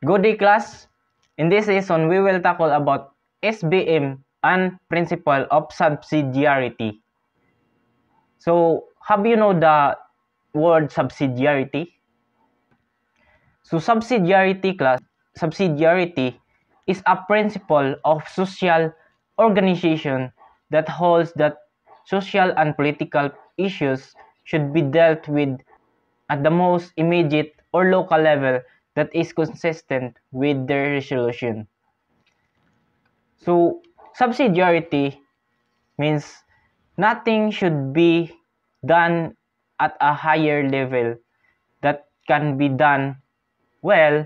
Good day, class. In this lesson, we will tackle about SBM and principle of subsidiarity. So, have you know the word subsidiarity? So, subsidiarity, class, subsidiarity is a principle of social organization that holds that social and political issues should be dealt with at the most immediate or local level that is consistent with their resolution. So, subsidiarity means nothing should be done at a higher level that can be done well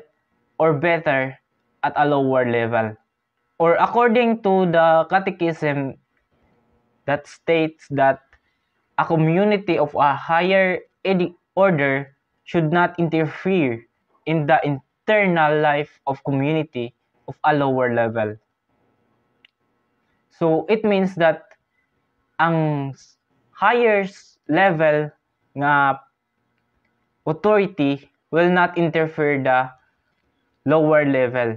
or better at a lower level. Or according to the catechism that states that a community of a higher order should not interfere in the internal life of community of a lower level. So it means that ang higher level nga authority will not interfere the lower level.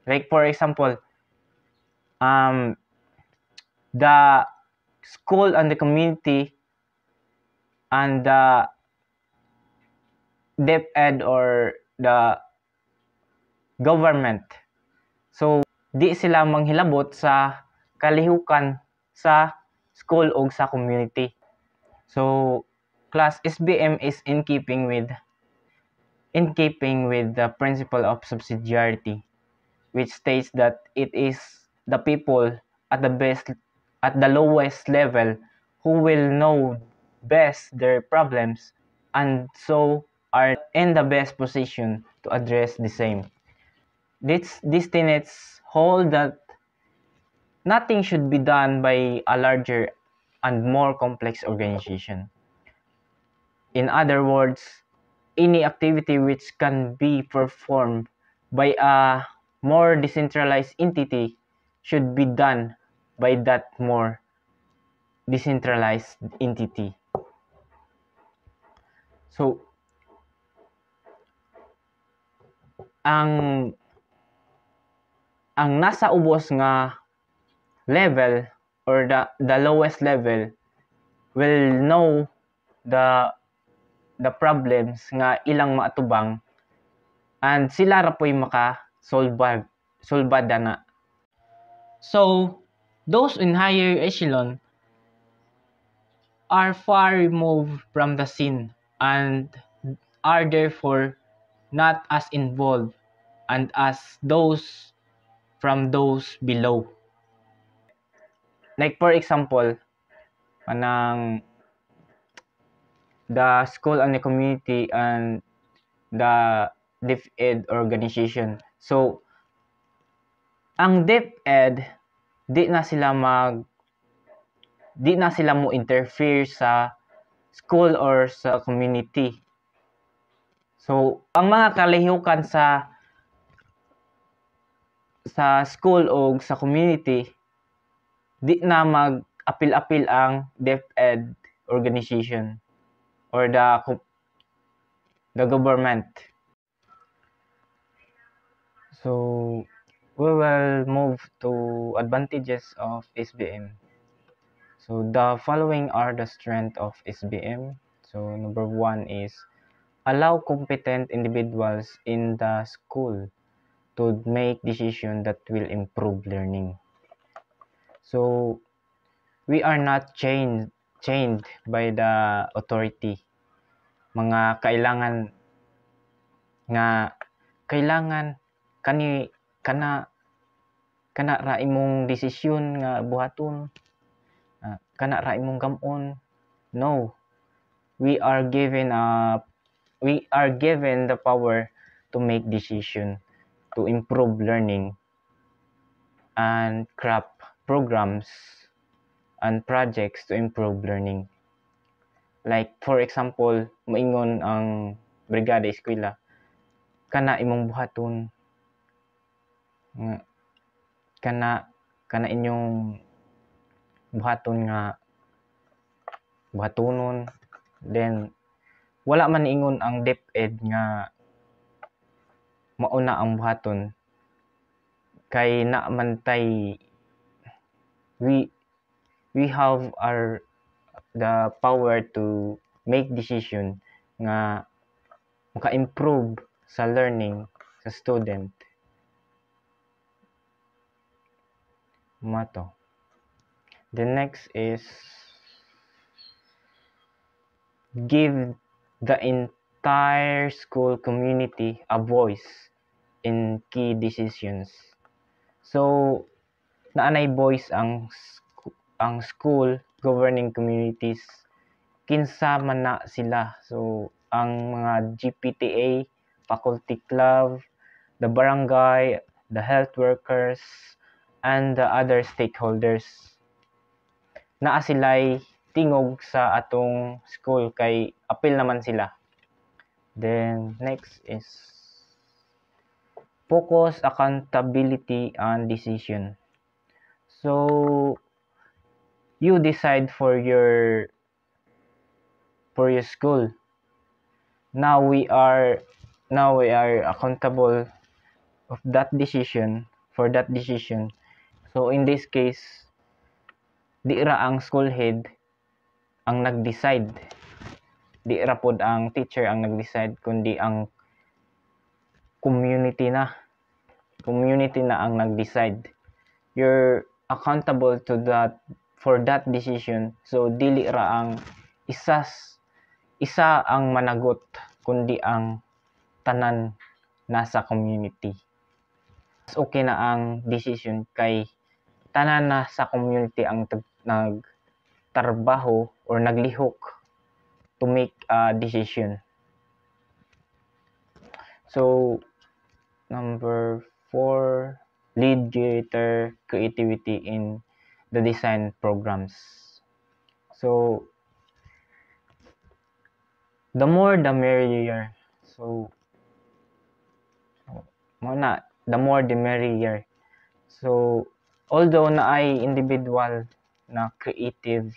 Like for example, the school and the community and the DepEd or the government. So, di sila manghilabot sa kalihukan sa school o sa community. So, class SBM is in keeping with the principle of subsidiarity, which states that it is the people at the lowest level who will know best their problems and so are in the best position to address the same. These tenets hold that nothing should be done by a larger and more complex organization. In other words, any activity which can be performed by a more decentralized entity should be done by that more decentralized entity. So, ang nasa ubos nga level or the lowest level will know the problems nga ilang maatubang and sila ra po'y solbada na. So, those in higher echelon are far removed from the scene and are therefore not as involved and as those from those below. Like for example, manang the school and the community and the DepEd organization. So, ang DepEd, di na sila mo interfere sa school or sa community. So, ang mga kalihukan sa school o sa community, di na mag-apil-apil ang DepEd organization or the government. So, we will move to advantages of SBM. So, the following are the strength of SBM. So, number 1 is allow competent individuals in the school to make decisions that will improve learning. So, we are not chained by the authority. Mga kailangan kana ra imong desisyon nga buhaton, kana ra imong gamon. No, we are given the power to make decision to improve learning and craft programs and projects to improve learning. Like for example, moingon ang brigada eskwela, kana imong buhaton, kana inyong buhaton nga buhatonon. Then wala man ingon ang DepEd nga mauna ang buhaton kay naamantay we have the power to make decision nga maka-improve sa learning sa student. Mato. The next is give the entire school community a voice in key decisions. So, naanay voice ang school governing communities kinsa man na sila. So, ang mga GPTA, faculty club, the barangay, the health workers, and the other stakeholders. Naa sila'y tingog sa atong school kay apil naman sila. Then, next is focus, accountability, and decision. So, you decide for your school. Now we are accountable of that decision, for that decision. So in this case, di ra ang school head ang nag-decide. Di ra pod ang teacher ang nag-decide, kundi ang community na ang nag-decide. You're accountable to that for that decision. So dili ra ang isa ang managot, kundi ang tanan nasa community. Mas okay na ang decision kay tanan na sa community ang nagtrabaho or naglihok to make a decision. So, number 4, lead greater creativity in the design programs. So, the more the merrier. So, the more the merrier. So, although na ay individual na creative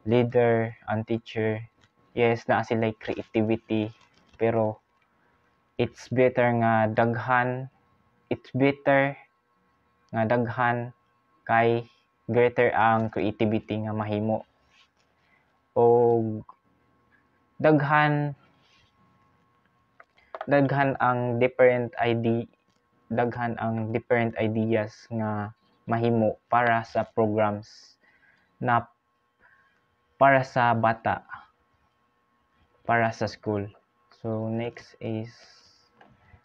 leader and teacher, yes, na sila creativity, pero it's better nga daghan kay greater ang creativity nga mahimo. O daghan ang different ideas nga mahimo para sa programs na para sa bata, para sa school. So next is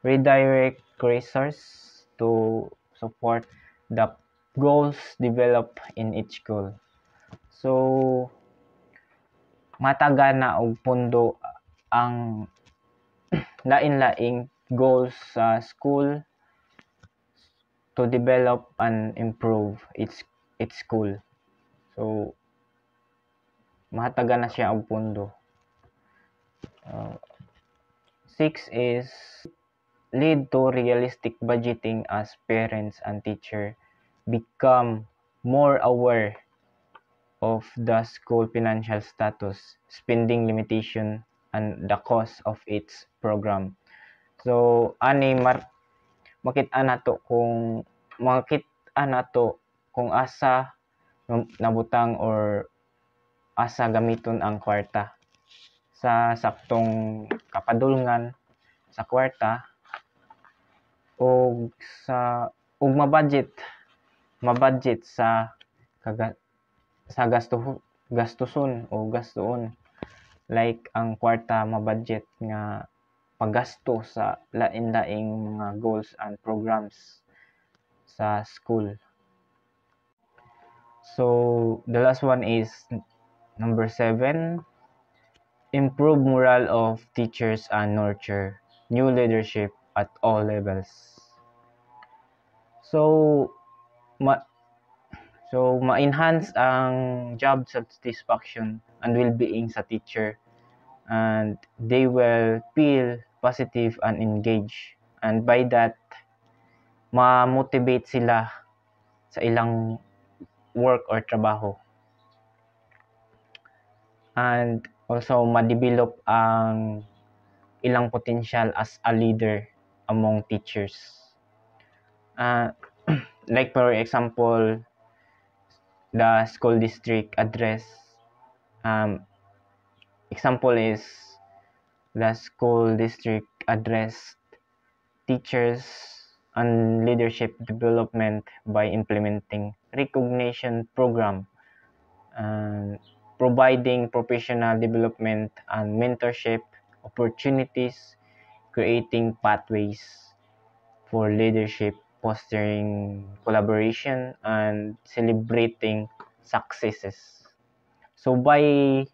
redirect resources to support the goals developed in each school. So mataga na og pundo ang lain-laing goals sa school to develop and improve its school. So mataga na siya og pundo. 6 is lead to realistic budgeting as parents and teacher become more aware of the school financial status, spending limitation, and the cost of its program. So ani makita nato kung asa nabutang or asa gamiton ang kwarta sa saktong kapadulngan sa kwarta o mabudget sa gastuon, like ang kwarta mabudget nga paggasto sa lain-laing mga goals and programs sa school. So the last one is number 7, improve morale of teachers and nurture new leadership at all levels. So ma-enhance ang job satisfaction and well-being sa teacher, and they will feel positive and engaged, and by that ma-motivate sila sa ilang work or trabaho, and also ma-develop ang ilang potential as a leader among teachers. Like for example, the school district address. Example is the school district addressed teachers and leadership development by implementing recognition program and providing professional development and mentorship opportunities, creating pathways for leadership, fostering collaboration, and celebrating successes. So by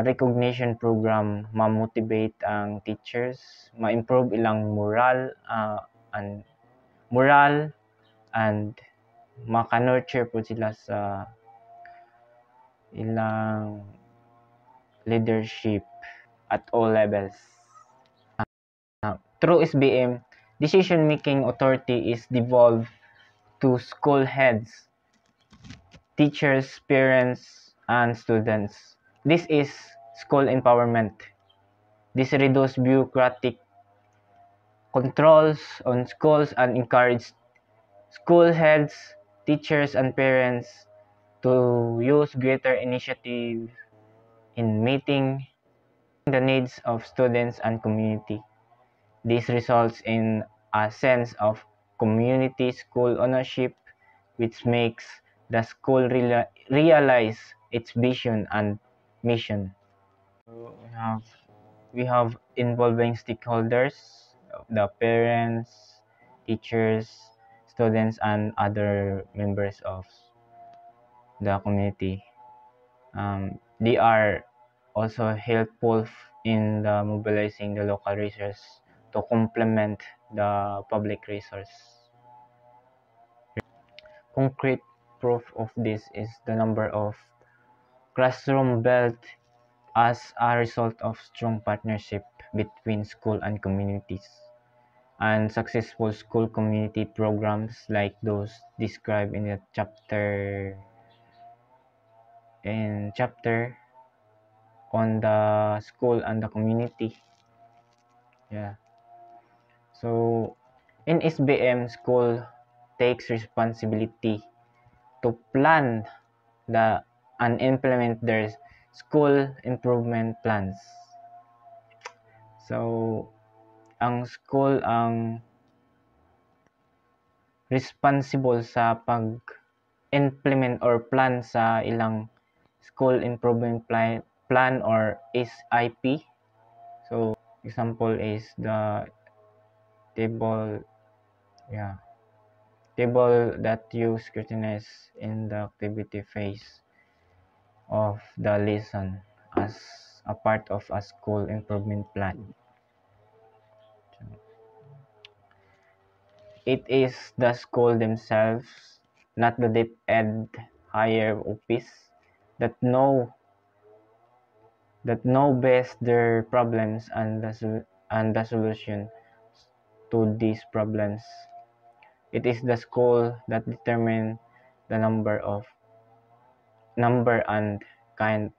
recognition program, ma-motivate ang teachers, ma-improve ilang and moral and maka-nurture po sila sa ilang leadership at all levels. Through SBM, decision-making authority is devolved to school heads, teachers, parents, and students. This is school empowerment. This reduces bureaucratic controls on schools and encourages school heads, teachers, and parents to use greater initiative in meeting the needs of students and community. This results in a sense of community school ownership, which makes the school realize its vision and mission. So we have involving stakeholders, the parents, teachers, students, and other members of the community. They are also helpful in the mobilizing the local resource to complement the public resource. Concrete proof of this is the number of classroom built as a result of strong partnership between school and communities, and successful school community programs like those described in the chapter on the school and the community. So in SBM, school takes responsibility to plan and implement their school improvement plans. So ang school ang responsible sa pag-implement or plan sa ilang school improvement plan or SIP. So example is the table that you scrutinize in the activity phase of the lesson as a part of a school improvement plan. It is the school themselves, not the DepEd higher office, that know best their problems and the solution to these problems. It is the school that determine the number and kind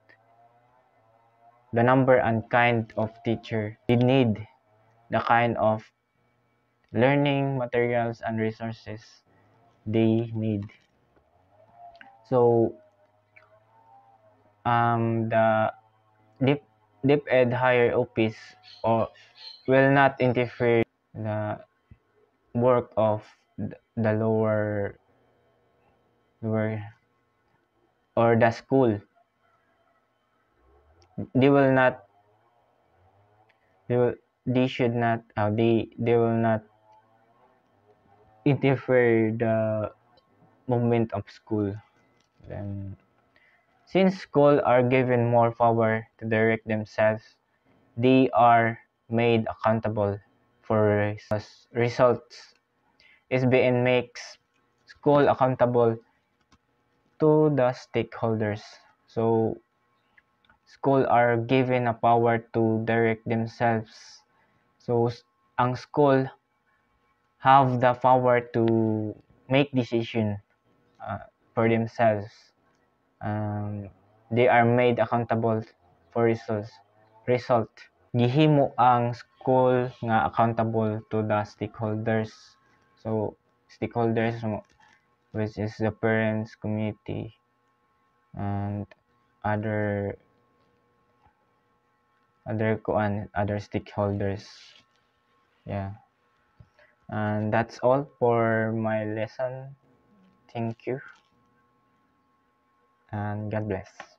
of teacher they need, the kind of learning materials and resources they need. So the DepEd higher office will not interfere the work of the lower or the school. They will not interfere the movement of school. Then since schools are given more power to direct themselves, they are made accountable for results. SBN makes school accountable to the stakeholders. So school are given a power to direct themselves. So ang school have the power to make decision for themselves. They are made accountable for result. Gihimo ang school nga accountable to the stakeholders. So stakeholders which is the parents, community, and other other stakeholders. Yeah. And that's all for my lesson. Thank you and God bless.